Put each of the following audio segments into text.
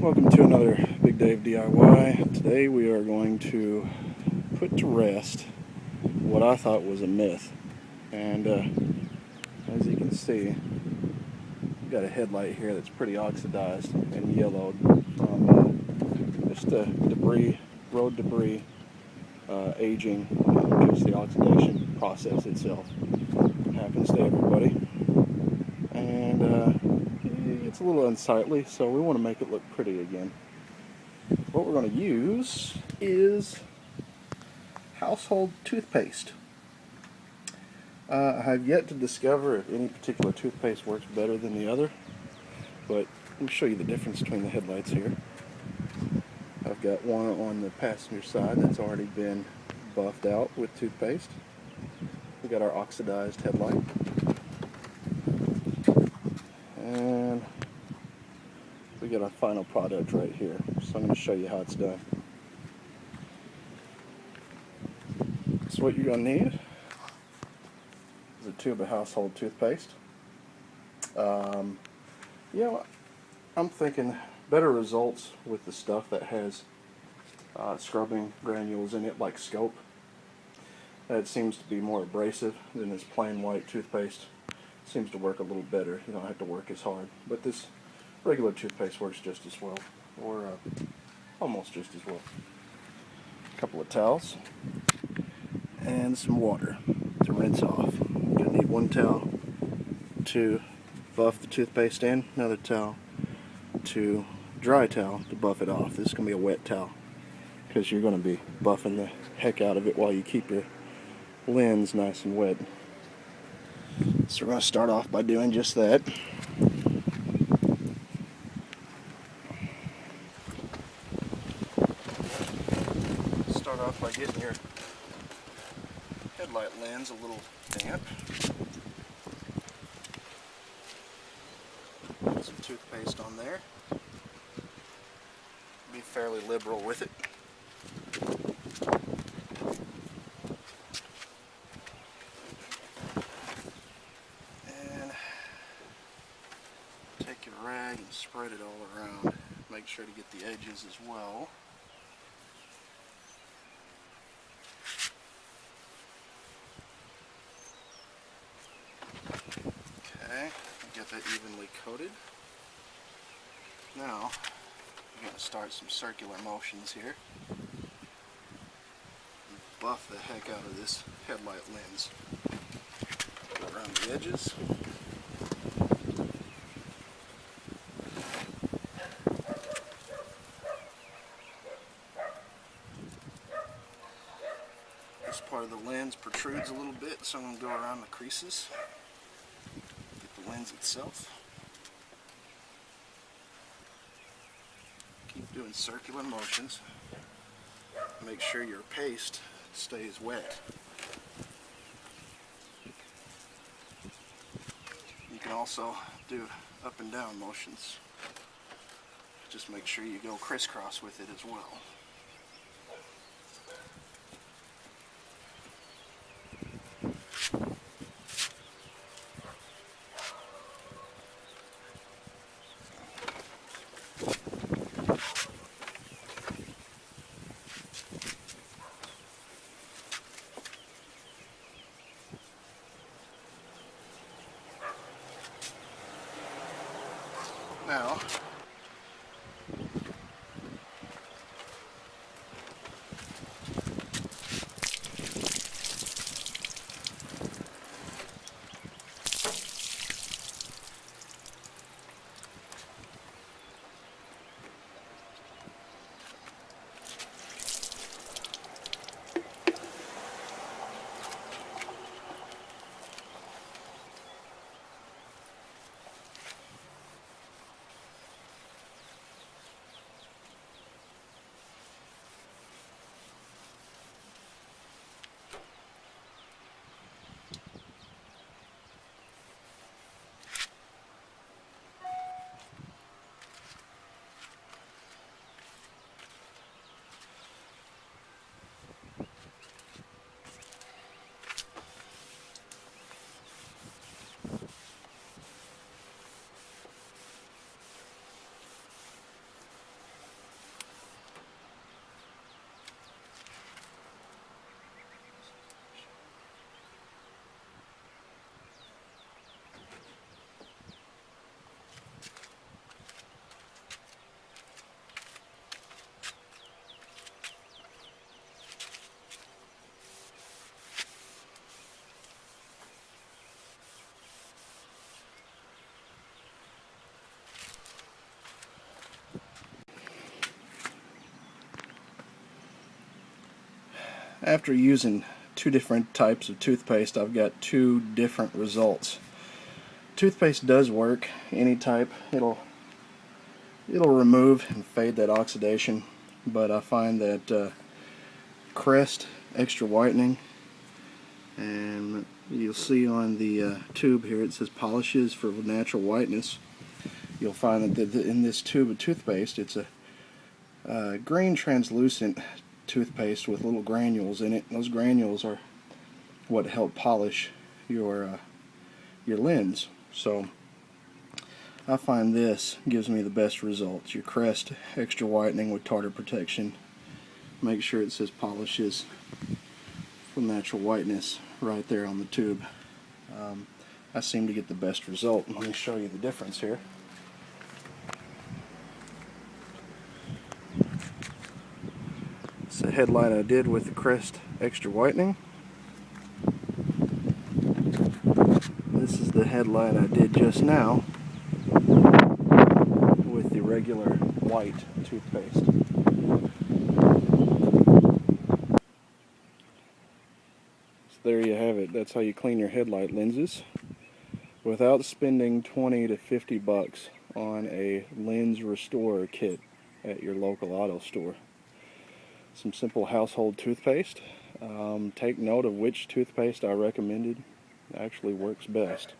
Welcome to another Big Dave DIY. Today we are going to put to rest what I thought was a myth. And as you can see, we've got a headlight here that's pretty oxidized and yellowed from just debris, road debris, aging, just the oxidation process itself. It happens to everybody. And it's a little unsightly, so we want to make it look pretty again. What we're going to use is household toothpaste. I have yet to discover if any particular toothpaste works better than the other, but let me show you the difference between the headlights here. I've got one on the passenger side that's already been buffed out with toothpaste. We've got our oxidized headlight. And we got our final product right here. So I'm going to show you how it's done. So what you're going to need is a tube of household toothpaste. I'm thinking better results with the stuff that has scrubbing granules in it, like Scope. That seems to be more abrasive than this plain white toothpaste. Seems to work a little better. You don't have to work as hard. But this regular toothpaste works just as well, or almost just as well. A couple of towels and some water to rinse off. You're going to need one towel to buff the toothpaste in, another towel to dry towel to buff it off. This is going to be a wet towel because you're going to be buffing the heck out of it while you keep your lens nice and wet. So we're going to start off by doing just that. Start off by getting your headlight lens a little damp. Put some toothpaste on there. Be fairly liberal with it. Take your rag and spread it all around. Make sure to get the edges as well. Okay, get that evenly coated. Now, we're going to start some circular motions here. And buff the heck out of this headlight lens. Go around the edges. This part of the lens protrudes a little bit, so I'm going to go around the creases. Get the lens itself. Keep doing circular motions. Make sure your paste stays wet. You can also do up and down motions. Just make sure you go crisscross with it as well. Now, After using two different types of toothpaste, I've got two different results. Toothpaste does work, any type. It'll remove and fade that oxidation, but I find that Crest Extra Whitening, and you'll see on the tube here it says polishes for natural whiteness. You'll find that in this tube of toothpaste, it's a green translucent toothpaste with little granules in it. Those granules are what help polish your lens. So I find this gives me the best results. Your Crest Extra Whitening with tartar protection. Make sure it says polishes for natural whiteness right there on the tube. I seem to get the best result. Let me show you the difference here. It's the Headlight I did with the Crest Extra Whitening. This is the Headlight I did just now with the regular white toothpaste. So there you have it. That's how you clean your Headlight lenses without spending 20 to 50 bucks on a lens restorer kit at your local auto store. Some simple household toothpaste. Take note of which toothpaste I recommended actually works best.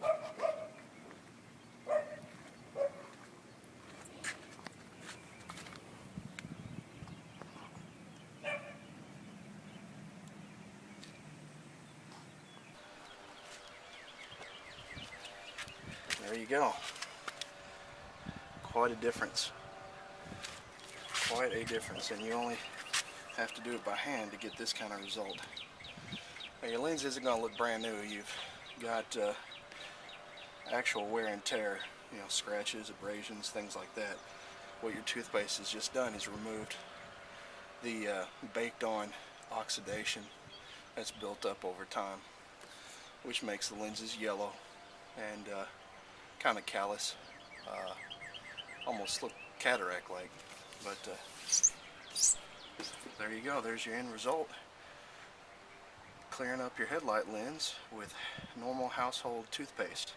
There you go. Quite a difference. Quite a difference, and you only have to do it by hand to get this kind of result. Now, your lens isn't going to look brand new. You've got actual wear and tear, scratches, abrasions, things like that. What your toothpaste has just done is removed the baked on oxidation that's built up over time, which makes the lenses yellow and kind of callous, almost look cataract-like. But there you go, there's your end result. Clearing up your Headlight lens with normal household toothpaste.